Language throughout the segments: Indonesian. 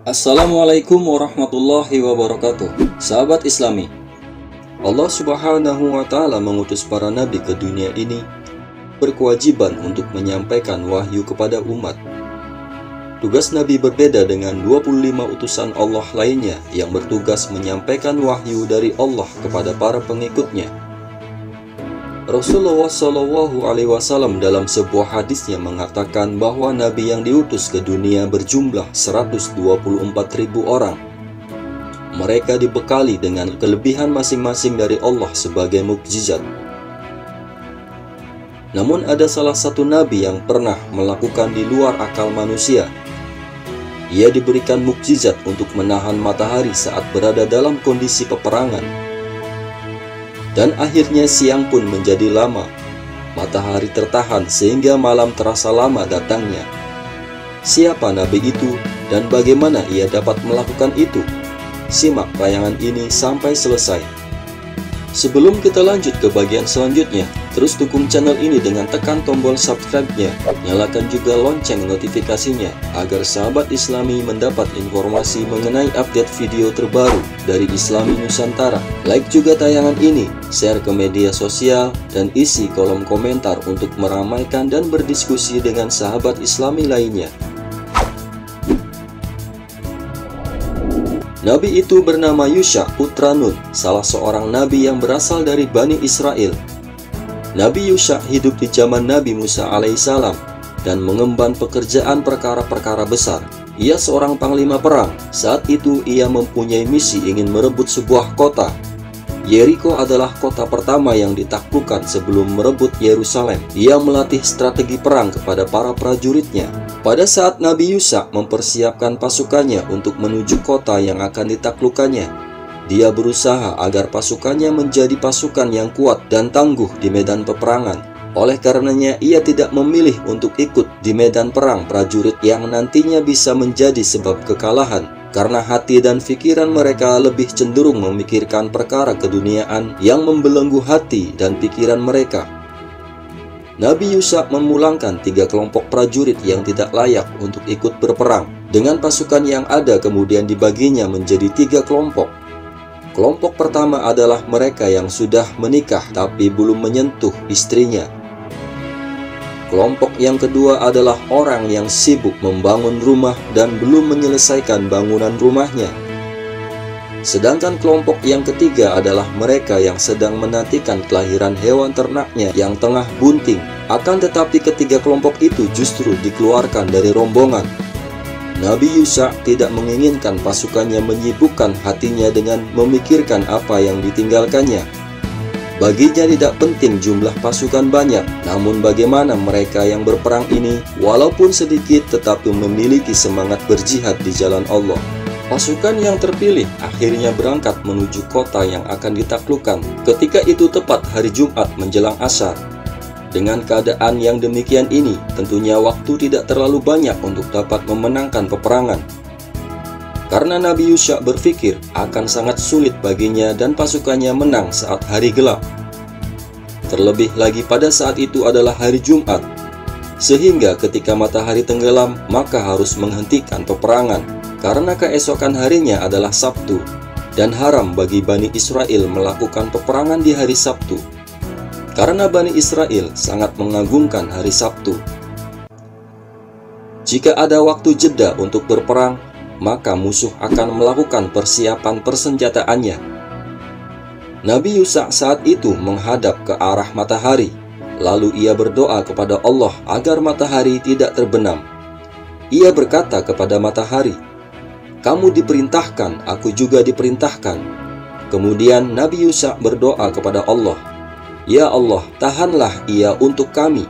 Assalamualaikum warahmatullahi wabarakatuh. Sahabat Islami, Allah Subhanahu wa Ta'ala mengutus para nabi ke dunia ini berkewajiban untuk menyampaikan wahyu kepada umat. Tugas nabi berbeda dengan 25 utusan Allah lainnya yang bertugas menyampaikan wahyu dari Allah kepada para pengikutnya. Rasulullah SAW dalam sebuah hadisnya mengatakan bahwa nabi yang diutus ke dunia berjumlah 124.000 orang. Mereka dibekali dengan kelebihan masing-masing dari Allah sebagai mukjizat. Namun ada salah satu nabi yang pernah melakukan di luar akal manusia. Ia diberikan mukjizat untuk menahan matahari saat berada dalam kondisi peperangan. Dan akhirnya siang pun menjadi lama, matahari tertahan sehingga malam terasa lama datangnya. Siapa nabi itu dan bagaimana ia dapat melakukan itu? Simak tayangan ini sampai selesai. Sebelum kita lanjut ke bagian selanjutnya, terus dukung channel ini dengan tekan tombol subscribe-nya. Nyalakan juga lonceng notifikasinya agar sahabat Islami mendapat informasi mengenai update video terbaru dari Islami Nusantara. Like juga tayangan ini, share ke media sosial, dan isi kolom komentar untuk meramaikan dan berdiskusi dengan sahabat Islami lainnya. Nabi itu bernama Yusha putra Nun, salah seorang nabi yang berasal dari Bani Israel. Nabi Yusha hidup di zaman Nabi Musa alaihissalam dan mengemban pekerjaan perkara-perkara besar. Ia seorang panglima perang. Saat itu ia mempunyai misi ingin merebut sebuah kota. Yeriko adalah kota pertama yang ditaklukkan sebelum merebut Yerusalem. Ia melatih strategi perang kepada para prajuritnya. Pada saat Nabi Yusha mempersiapkan pasukannya untuk menuju kota yang akan ditaklukkannya, dia berusaha agar pasukannya menjadi pasukan yang kuat dan tangguh di medan peperangan. Oleh karenanya ia tidak memilih untuk ikut di medan perang prajurit yang nantinya bisa menjadi sebab kekalahan, karena hati dan pikiran mereka lebih cenderung memikirkan perkara keduniaan yang membelenggu hati dan pikiran mereka. Nabi Yusha memulangkan 3 kelompok prajurit yang tidak layak untuk ikut berperang. Dengan pasukan yang ada kemudian dibaginya menjadi 3 kelompok. Kelompok pertama adalah mereka yang sudah menikah tapi belum menyentuh istrinya. Kelompok yang kedua adalah orang yang sibuk membangun rumah dan belum menyelesaikan bangunan rumahnya. Sedangkan kelompok yang ketiga adalah mereka yang sedang menantikan kelahiran hewan ternaknya yang tengah bunting. Akan tetapi ketiga kelompok itu justru dikeluarkan dari rombongan. Nabi Yusha tidak menginginkan pasukannya menyibukkan hatinya dengan memikirkan apa yang ditinggalkannya. Baginya tidak penting jumlah pasukan banyak, namun bagaimana mereka yang berperang ini walaupun sedikit tetapi memiliki semangat berjihad di jalan Allah. Pasukan yang terpilih akhirnya berangkat menuju kota yang akan ditaklukkan. Ketika itu tepat hari Jumat menjelang Ashar. Dengan keadaan yang demikian ini, tentunya waktu tidak terlalu banyak untuk dapat memenangkan peperangan. Karena Nabi Yusha berpikir akan sangat sulit baginya dan pasukannya menang saat hari gelap. Terlebih lagi pada saat itu adalah hari Jumat. Sehingga ketika matahari tenggelam, maka harus menghentikan peperangan. Karena keesokan harinya adalah Sabtu, dan haram bagi Bani Israel melakukan peperangan di hari Sabtu. Karena Bani Israel sangat mengagungkan hari Sabtu. Jika ada waktu jeda untuk berperang, maka musuh akan melakukan persiapan persenjataannya. Nabi Yusha saat itu menghadap ke arah matahari, lalu ia berdoa kepada Allah agar matahari tidak terbenam. Ia berkata kepada matahari, "Kamu diperintahkan, aku juga diperintahkan." Kemudian Nabi Yusha berdoa kepada Allah, "Ya Allah, tahanlah ia untuk kami."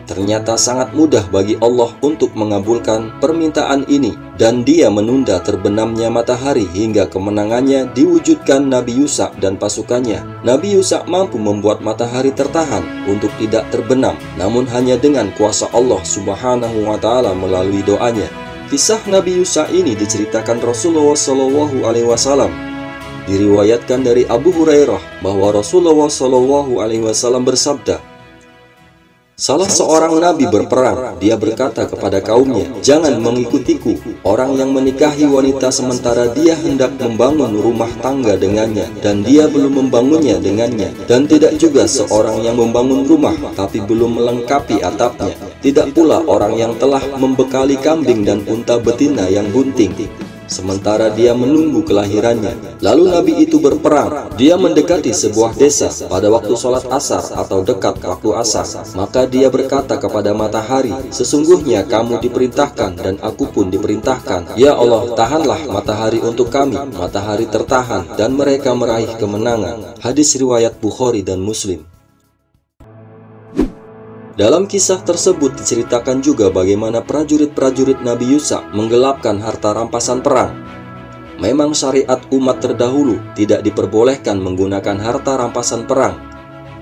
Ternyata sangat mudah bagi Allah untuk mengabulkan permintaan ini, dan dia menunda terbenamnya matahari hingga kemenangannya diwujudkan Nabi Yusha dan pasukannya. Nabi Yusha mampu membuat matahari tertahan untuk tidak terbenam, namun hanya dengan kuasa Allah Subhanahu wa Ta'ala melalui doanya. Kisah Nabi Yusha ini diceritakan Rasulullah SAW. Diriwayatkan dari Abu Hurairah bahwa Rasulullah SAW bersabda, Salah seorang nabi berperang, dia berkata kepada kaumnya, "Jangan mengikutiku, orang yang menikahi wanita sementara dia hendak membangun rumah tangga dengannya, dan dia belum membangunnya dengannya, dan tidak juga seorang yang membangun rumah, tapi belum melengkapi atapnya, tidak pula orang yang telah membekali kambing dan unta betina yang bunting, sementara dia menunggu kelahirannya." Lalu nabi itu berperang. Dia mendekati sebuah desa pada waktu sholat asar atau dekat waktu asar. Maka dia berkata kepada matahari, "Sesungguhnya kamu diperintahkan dan aku pun diperintahkan. Ya Allah, tahanlah matahari untuk kami." Matahari tertahan dan mereka meraih kemenangan. Hadis riwayat Bukhari dan Muslim. Dalam kisah tersebut diceritakan juga bagaimana prajurit-prajurit Nabi Yusa menggelapkan harta rampasan perang. Memang syariat umat terdahulu tidak diperbolehkan menggunakan harta rampasan perang.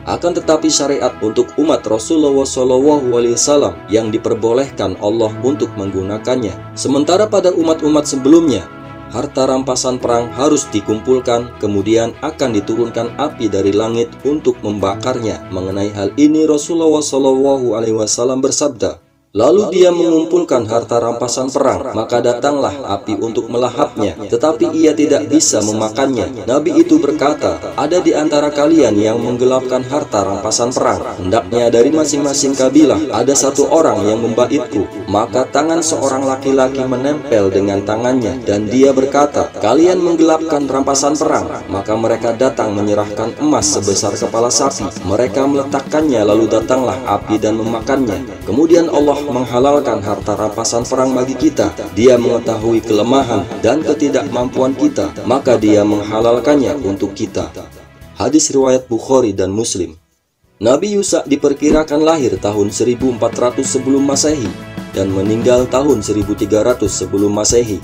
Akan tetapi syariat untuk umat Rasulullah SAW yang diperbolehkan Allah untuk menggunakannya. Sementara pada umat-umat sebelumnya, harta rampasan perang harus dikumpulkan, kemudian akan diturunkan api dari langit untuk membakarnya. Mengenai hal ini Rasulullah SAW bersabda, "Lalu dia mengumpulkan harta rampasan perang, maka datanglah api untuk melahapnya, tetapi ia tidak bisa memakannya." Nabi itu berkata, "Ada di antara kalian yang menggelapkan harta rampasan perang. Hendaknya dari masing-masing kabilah ada satu orang yang membaitku." Maka tangan seorang laki-laki menempel dengan tangannya, dan dia berkata, "Kalian menggelapkan rampasan perang." Maka mereka datang menyerahkan emas sebesar kepala sapi. Mereka meletakkannya, lalu datanglah api dan memakannya. Kemudian Allah menghalalkan harta rampasan perang bagi kita. Dia mengetahui kelemahan dan ketidakmampuan kita, maka dia menghalalkannya untuk kita. Hadis riwayat Bukhari dan Muslim. Nabi Yusa diperkirakan lahir tahun 1400 sebelum Masehi dan meninggal tahun 1300 sebelum Masehi.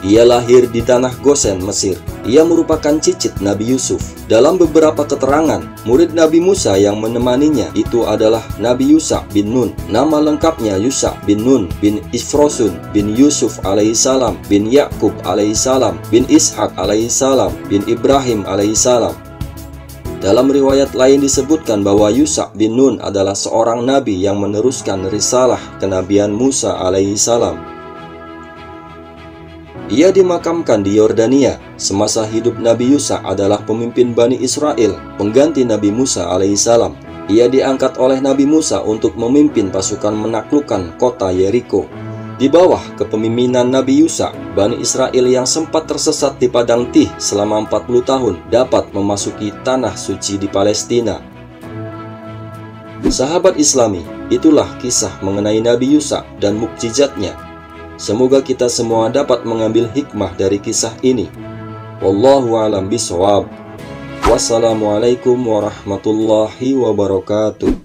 Ia lahir di tanah Gosen, Mesir. Ia merupakan cicit Nabi Yusuf. Dalam beberapa keterangan, murid Nabi Musa yang menemaninya itu adalah Nabi Yusa bin Nun. Nama lengkapnya Yusa bin Nun bin Ifrosun bin Yusuf alaihissalam bin Yakub alaihissalam bin Ishak alaihissalam bin Ibrahim alaihissalam. Dalam riwayat lain disebutkan bahwa Yusa bin Nun adalah seorang nabi yang meneruskan risalah kenabian Musa alaihissalam. Ia dimakamkan di Yordania. Semasa hidup Nabi Yusa adalah pemimpin Bani Israel, pengganti Nabi Musa alaihissalam. Ia diangkat oleh Nabi Musa untuk memimpin pasukan menaklukkan kota Yeriko. Di bawah kepemimpinan Nabi Yusa, Bani Israel yang sempat tersesat di padang Tih selama 40 tahun dapat memasuki tanah suci di Palestina. Sahabat Islami, itulah kisah mengenai Nabi Yusa dan mukjizatnya. Semoga kita semua dapat mengambil hikmah dari kisah ini. Wallahu a'lam bishawab. Wassalamualaikum warahmatullahi wabarakatuh.